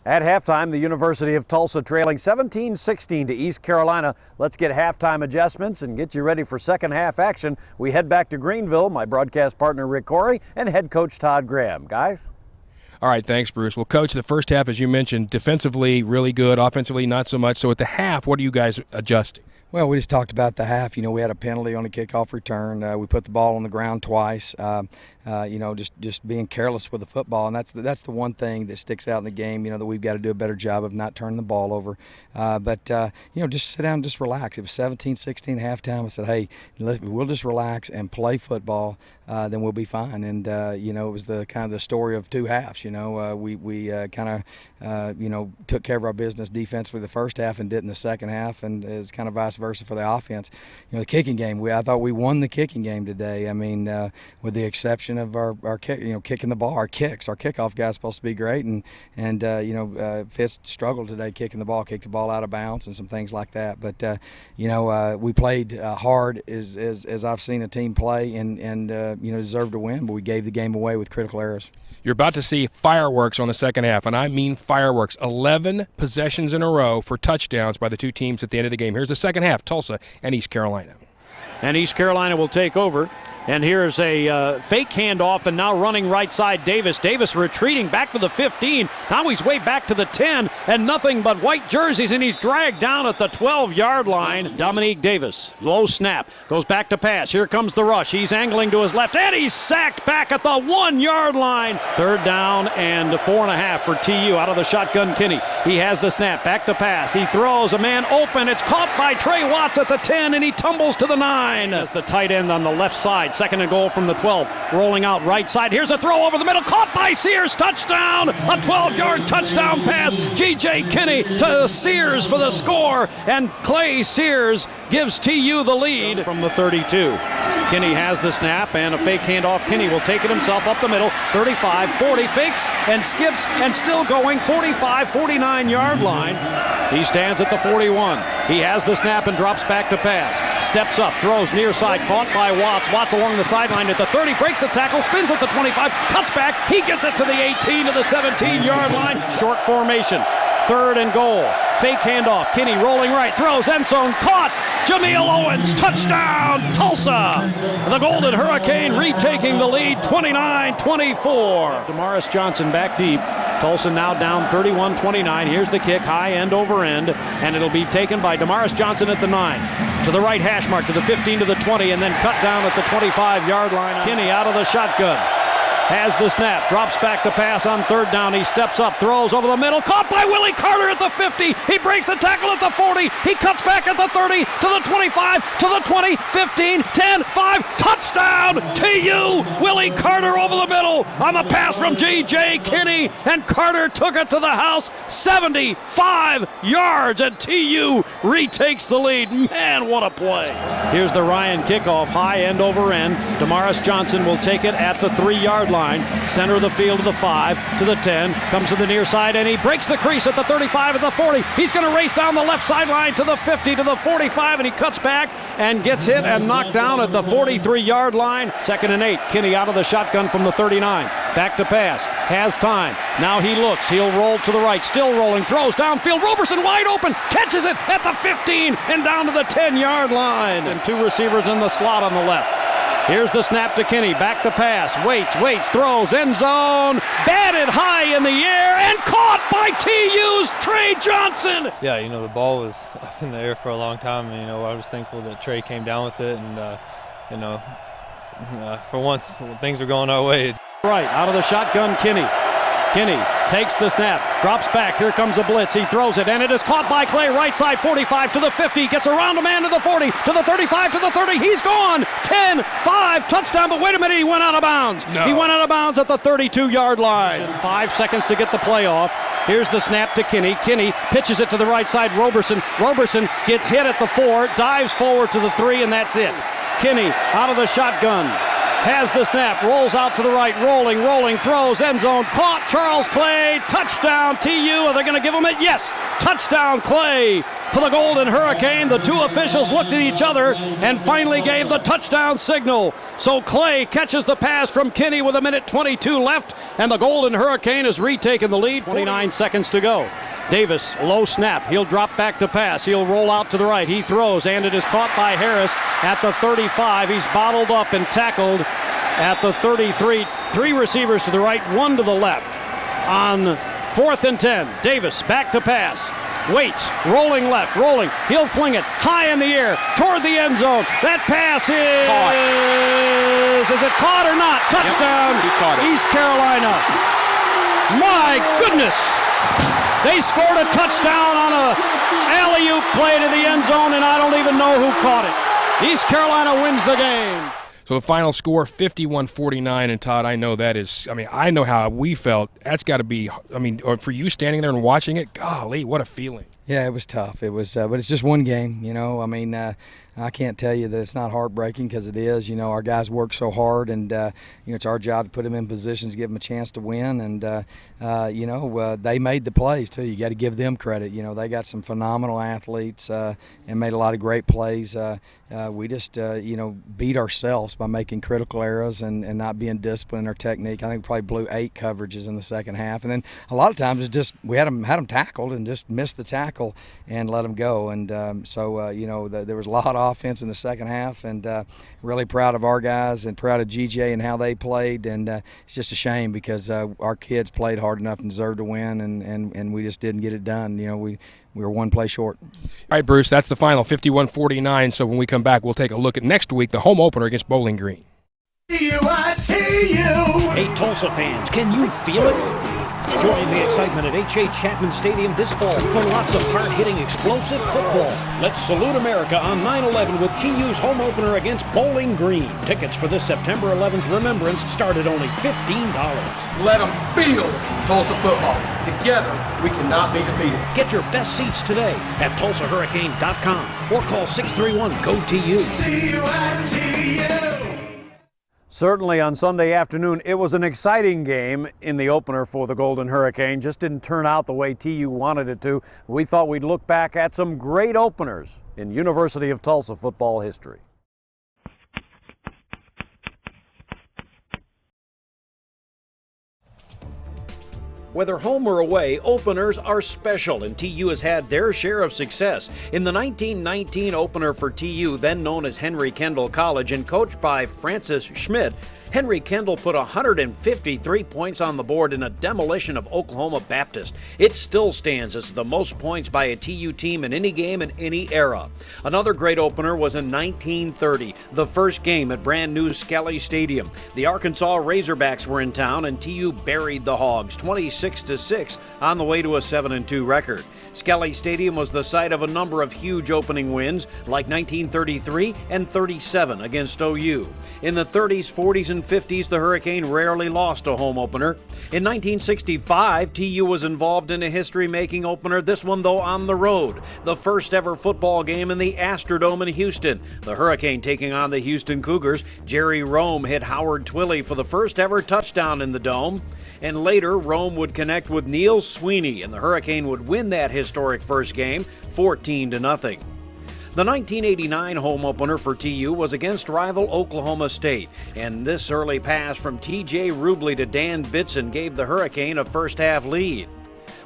At halftime, the University of Tulsa trailing 17-16 to East Carolina. Let's get halftime adjustments and get you ready for second half action. We head back to Greenville. My broadcast partner Rick Corey and head coach Todd Graham. Guys? All right, thanks, Bruce. Well, Coach, the first half, as you mentioned, defensively really good, offensively not so much. So at the half, what are you guys adjusting? Well, we just talked about the half. We had a penalty on the kickoff return. We put the ball on the ground twice. Just being careless with the football, and that's the one thing that sticks out in the game. That we've got to do a better job of not turning the ball over. Just sit down and just relax. It was 17-16 at halftime. I said, hey, we'll just relax and play football. Then we'll be fine. And it was the kind of the story of two halves. We took care of our business defensively the first half and did in the second half, and it's kind of vice versa for the offense. The kicking game, I thought we won the kicking game today. I mean, with the exception of our kick, kicking the ball, our kickoff guy's supposed to be great, and Fitz struggled today kicking the ball, kicked the ball out of bounds and some things like that. But we played hard as I've seen a team play, and deserved to win, but we gave the game away with critical errors. You're about to see fireworks on the second half, and I mean fireworks. 11 possessions in a row for touchdowns by the two teams at the end of the game. Here's the second half, Tulsa and East Carolina. And East Carolina will take over. And here's a fake handoff, and now running right side Davis. Davis retreating back to the 15. Now he's way back to the 10, and nothing but white jerseys, and he's dragged down at the 12-yard line. Dominique Davis, low snap, goes back to pass. Here comes the rush. He's angling to his left, and he's sacked back at the 1-yard line. Third down and 4.5 for TU. Out of the shotgun, Kinney. He has the snap, back to pass. He throws, a man open. It's caught by Trey Watts at the 10, and he tumbles to the 9. As the tight end on the left side. Second and goal from the 12. Rolling out right side. Here's a throw over the middle. Caught by Sears. Touchdown. A 12-yard touchdown pass. G.J. Kinney to Sears for the score. And Clay Sears gives TU the lead from the 32. Kinney has the snap and a fake handoff. Kinney will take it himself up the middle. 35, 40, fakes and skips and still going. 45, 49-yard line. He stands at the 41. He has the snap and drops back to pass. Steps up, throws near side, caught by Watts. Watts along the sideline at the 30, breaks the tackle, spins at the 25, cuts back. He gets it to the 18, to the 17-yard line. Short formation. Third and goal. Fake handoff. Kinney rolling right, throws, end zone, caught. Jameel Owens, touchdown, Tulsa. The Golden Hurricane retaking the lead, 29-24. Damaris Johnson back deep. Tulsa now down 31-29. Here's the kick, high end over end, and it'll be taken by Damaris Johnson at the 9. To the right hash mark, to the 15, to the 20, and then cut down at the 25-yard line. Kinney out of the shotgun. Has the snap, drops back to pass on third down. He steps up, throws over the middle, caught by Willie Carter at the 50. He breaks the tackle at the 40. He cuts back at the 30, to the 25, to the 20, 15, 10, 5, touchdown, TU. Willie Carter over the middle on the pass from G.J. Kinney, and Carter took it to the house, 75 yards, and TU retakes the lead. Man, what a play. Here's the Ryan kickoff, high end over end. Damaris Johnson will take it at the 3-yard line. Center of the field to the 5, to the 10, comes to the near side, and he breaks the crease at the 35, at the 40. He's going to race down the left sideline to the 50, to the 45, and he cuts back and gets hit and knocked down at the 43-yard line. 2nd and 8. Kinney out of the shotgun from the 39. Back to pass. Has time. Now he looks. He'll roll to the right. Still rolling. Throws downfield. Roberson wide open. Catches it at the 15 and down to the 10-yard line. And two receivers in the slot on the left. Here's the snap to Kinney, back to pass, waits, throws, end zone, batted high in the air, and caught by TU's Trey Johnson. Yeah, the ball was up in the air for a long time, and, I was thankful that Trey came down with it, and, for once, things were going our way. Right, out of the shotgun, Kinney. Kinney takes the snap, drops back, here comes a blitz, he throws it, and it is caught by Clay, right side, 45 to the 50, gets around a man to the 40, to the 35, to the 30, he's gone, 10, 5, touchdown, but wait a minute, he went out of bounds. No. He went out of bounds at the 32-yard line. 5 seconds to get the play off. Here's the snap to Kinney. Kinney pitches it to the right side, Roberson. Roberson gets hit at the 4, dives forward to the 3, and that's it. Kinney out of the shotgun. Has the snap, rolls out to the right, rolling, throws, end zone, caught, Charles Clay, touchdown, TU. Are they going to give him it? Yes, touchdown, Clay. For the Golden Hurricane, the two officials looked at each other and finally gave the touchdown signal. So Clay catches the pass from Kinney with 1:22 left, and the Golden Hurricane has retaken the lead. 29 seconds to go. Davis, low snap. He'll drop back to pass. He'll roll out to the right. He throws, and it is caught by Harris at the 35. He's bottled up and tackled at the 33. 3 receivers to the right, 1 to the left. On 4th and 10, Davis back to pass. Waits, rolling left, rolling. He'll fling it high in the air toward the end zone. That pass is it caught or not? Touchdown, yep, he caught it. East Carolina. My goodness. They scored a touchdown on a alley-oop play to the end zone, and I don't even know who caught it. East Carolina wins the game. So the final score, 51-49, and Todd, I know that is, I know how we felt. That's got to be, or for you standing there and watching it, golly, what a feeling. Yeah, it was tough. It was, but it's just one game, I can't tell you that it's not heartbreaking, because it is. Our guys work so hard, and it's our job to put them in positions, give them a chance to win, and they made the plays too. You got to give them credit. They got some phenomenal athletes and made a lot of great plays. We just beat ourselves by making critical errors and not being disciplined in our technique. I think we probably blew 8 coverages in the second half, and then a lot of times it's just we had them tackled and just missed the tackle and let them go. And there was a lot of offense in the second half, and really proud of our guys and proud of GJ and how they played. And it's just a shame, because our kids played hard enough and deserved to win, and we just didn't get it done. We were 1 play short. All right, Bruce, that's the final, 51-49. So when we come back, we'll take a look at next week, the home opener against Bowling Green. Hey, Tulsa fans, can you feel it? Join the excitement at H.A. Chapman Stadium this fall for lots of hard-hitting, explosive football. Let's salute America on 9/11 with TU's home opener against Bowling Green. Tickets for this September 11th remembrance start at only $15. Let them feel Tulsa football. Together, we cannot be defeated. Get your best seats today at TulsaHurricane.com or call 631-GO-TU. see you at TU. Certainly on Sunday afternoon, it was an exciting game in the opener for the Golden Hurricane. Just didn't turn out the way TU wanted it to. We thought we'd look back at some great openers in University of Tulsa football history. Whether home or away, openers are special, and TU has had their share of success. In the 1919 opener for TU, then known as Henry Kendall College and coached by Francis Schmidt, Henry Kendall put 153 points on the board in a demolition of Oklahoma Baptist. It still stands as the most points by a TU team in any game in any era. Another great opener was in 1930, the first game at brand new Skelly Stadium. The Arkansas Razorbacks were in town, and TU buried the Hogs 26-6 on the way to a 7-2 record. Skelly Stadium was the site of a number of huge opening wins, like 1933 and 37 against OU. In the 30s, 40s, and 50s, the Hurricane rarely lost a home opener. In 1965, TU was involved in a history-making opener, this one though on the road. The first ever football game in the Astrodome in Houston. The Hurricane taking on the Houston Cougars. Jerry Rome hit Howard Twilley for the first ever touchdown in the Dome. And later, Rome would connect with Neil Sweeney, and the Hurricane would win that historic first game 14-0. The 1989 home opener for TU was against rival Oklahoma State, and this early pass from T.J. Rubley to Dan Bitson gave the Hurricane a first-half lead.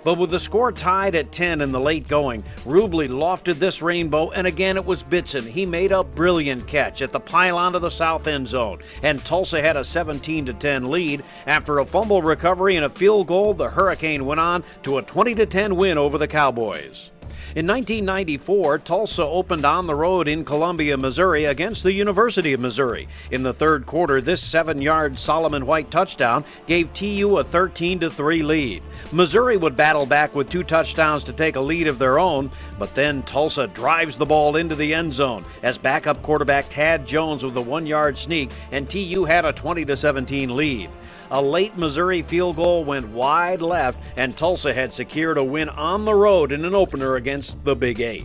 But with the score tied at 10 in the late going, Rubley lofted this rainbow, and again it was Bitson. He made a brilliant catch at the pylon to the south end zone, and Tulsa had a 17-10 lead. After a fumble recovery and a field goal, the Hurricane went on to a 20-10 win over the Cowboys. In 1994, Tulsa opened on the road in Columbia, Missouri against the University of Missouri. In the third quarter, this 7-yard Solomon White touchdown gave TU a 13-3 lead. Missouri would battle back with 2 touchdowns to take a lead of their own, but then Tulsa drives the ball into the end zone as backup quarterback Tad Jones with a 1-yard sneak, and TU had a 20-17 lead. A late Missouri field goal went wide left, and Tulsa had secured a win on the road in an opener against the Big 8.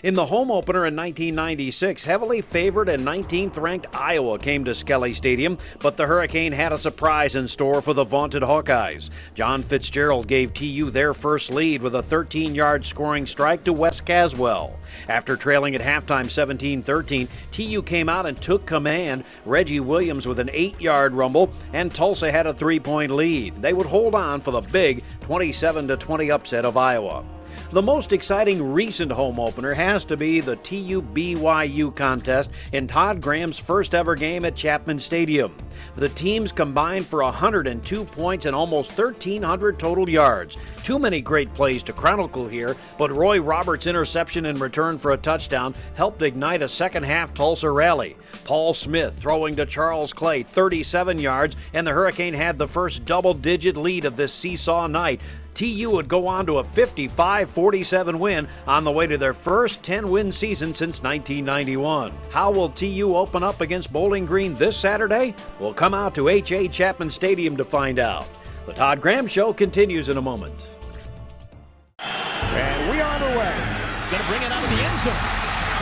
In the home opener in 1996, heavily favored and 19th-ranked Iowa came to Skelly Stadium, but the Hurricane had a surprise in store for the vaunted Hawkeyes. John Fitzgerald gave TU their first lead with a 13-yard scoring strike to Wes Caswell. After trailing at halftime 17-13, TU came out and took command. Reggie Williams with an 8-yard rumble, and Tulsa had a 3-point lead. They would hold on for the big 27-20 upset of Iowa. The most exciting recent home opener has to be the TU-BYU contest in Todd Graham's first ever game at Chapman Stadium. The teams combined for 102 points and almost 1,300 total yards. Too many great plays to chronicle here, but Roy Roberts' interception in return for a touchdown helped ignite a second-half Tulsa rally. Paul Smith throwing to Charles Clay, 37 yards, and the Hurricane had the first double-digit lead of this seesaw night. TU would go on to a 55-47 win on the way to their first 10-win season since 1991. How will TU open up against Bowling Green this Saturday? We'll come out to H.A. Chapman Stadium to find out. The Todd Graham Show continues in a moment. And we are underway. Going to bring it out of the end zone.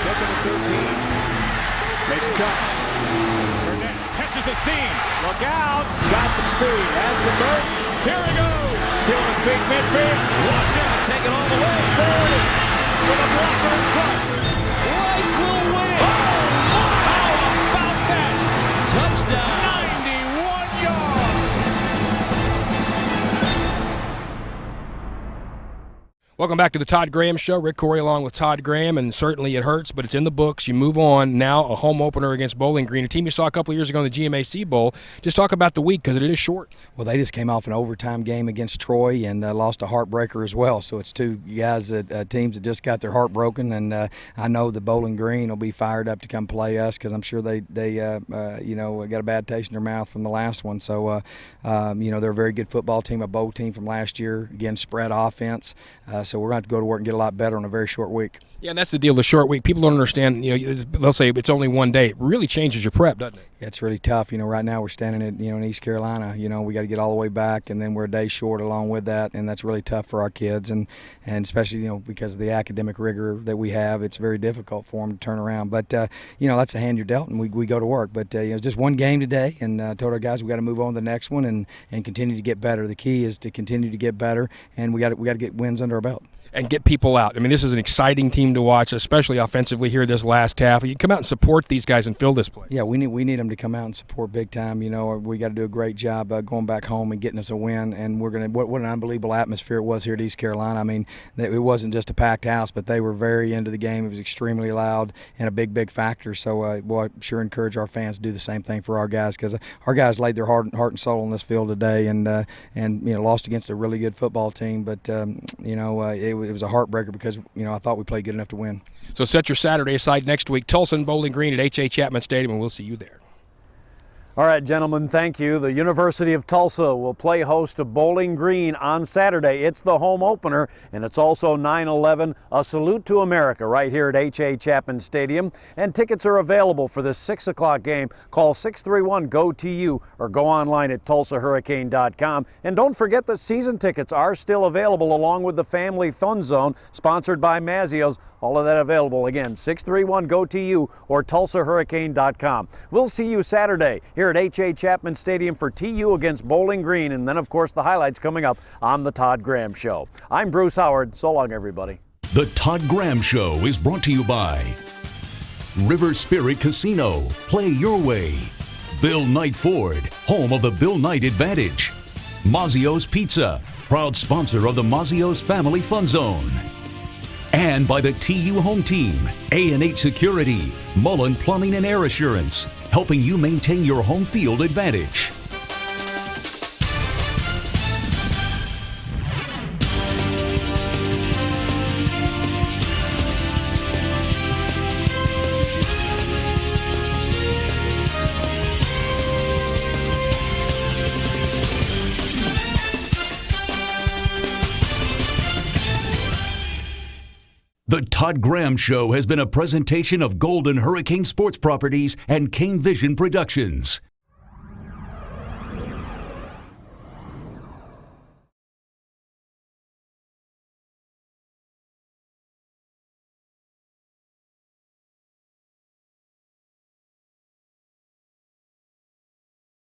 Get to the 13. Makes a cut. Burnett catches a seam. Look out. Got some speed. Has some burst. Here he goes. Still on his feet, midfield. Watch out. Take it all the way. 40. With a blocker in front. Rice will win. Oh, how about that? Touchdown. 91 yards. Welcome back to the Todd Graham Show. Rick Corey along with Todd Graham, and certainly it hurts, but it's in the books. You move on. Now a home opener against Bowling Green, a team you saw a couple of years ago in the GMAC Bowl. Just talk about the week because it is short. Well, they just came off an overtime game against Troy and lost a heartbreaker as well. So it's two guys, teams that just got their heart broken, and I know the Bowling Green will be fired up to come play us because I'm sure they got a bad taste in their mouth from the last one. So they're a very good football team, a bowl team from last year. Again, spread offense. So we're going to have to go to work and get a lot better in a very short week. Yeah, and that's the deal, the short week. People don't understand, they'll say it's only one day. It really changes your prep, doesn't it? Yeah, it's really tough. Right now we're standing at, in East Carolina. We got to get all the way back, and then we're a day short along with that, and that's really tough for our kids, and especially, because of the academic rigor that we have, it's very difficult for them to turn around. But, that's the hand you're dealt, and we go to work. But, it's just one game today, and I told our guys we got to move on to the next one and continue to get better. The key is to continue to get better, and we got to get wins under our belt. And get people out. I mean, this is an exciting team to watch, especially offensively here this last half. You come out and support these guys and fill this place. Yeah, we need them to come out and support big time. We got to do a great job going back home and getting us a win. And we're going to. What an unbelievable atmosphere it was here at East Carolina. I mean, it wasn't just a packed house, but they were very into the game. It was extremely loud and a big factor. So, I sure encourage our fans to do the same thing for our guys, because our guys laid their heart and soul on this field today, and lost against a really good football team. But it was a heartbreaker because I thought we played good enough to win. So set your Saturday aside next week. Tulsa and Bowling Green at H.A. Chapman Stadium, and we'll see you there. All right, gentlemen, thank you. The University of Tulsa will play host to Bowling Green on Saturday. It's the home opener, and it's also 9/11, a salute to America, right here at H.A. Chapman Stadium. And tickets are available for this 6 o'clock game. Call 631-GO-TU or go online at TulsaHurricane.com. And don't forget that season tickets are still available along with the Family Fun Zone, sponsored by Mazio's. All of that available, again, 631-GO-TU or TulsaHurricane.com. We'll see you Saturday here at H.A. Chapman Stadium for TU against Bowling Green, and then, of course, the highlights coming up on The Todd Graham Show. I'm Bruce Howard. So long, everybody. The Todd Graham Show is brought to you by River Spirit Casino. Play your way. Bill Knight Ford, home of the Bill Knight Advantage. Mazio's Pizza, proud sponsor of the Mazio's Family Fun Zone. And by the TU Home Team, A&H Security, Mullen Plumbing and Air Assurance, helping you maintain your home field advantage. The Todd Graham Show has been a presentation of Golden Hurricane Sports Properties and Kane Vision Productions.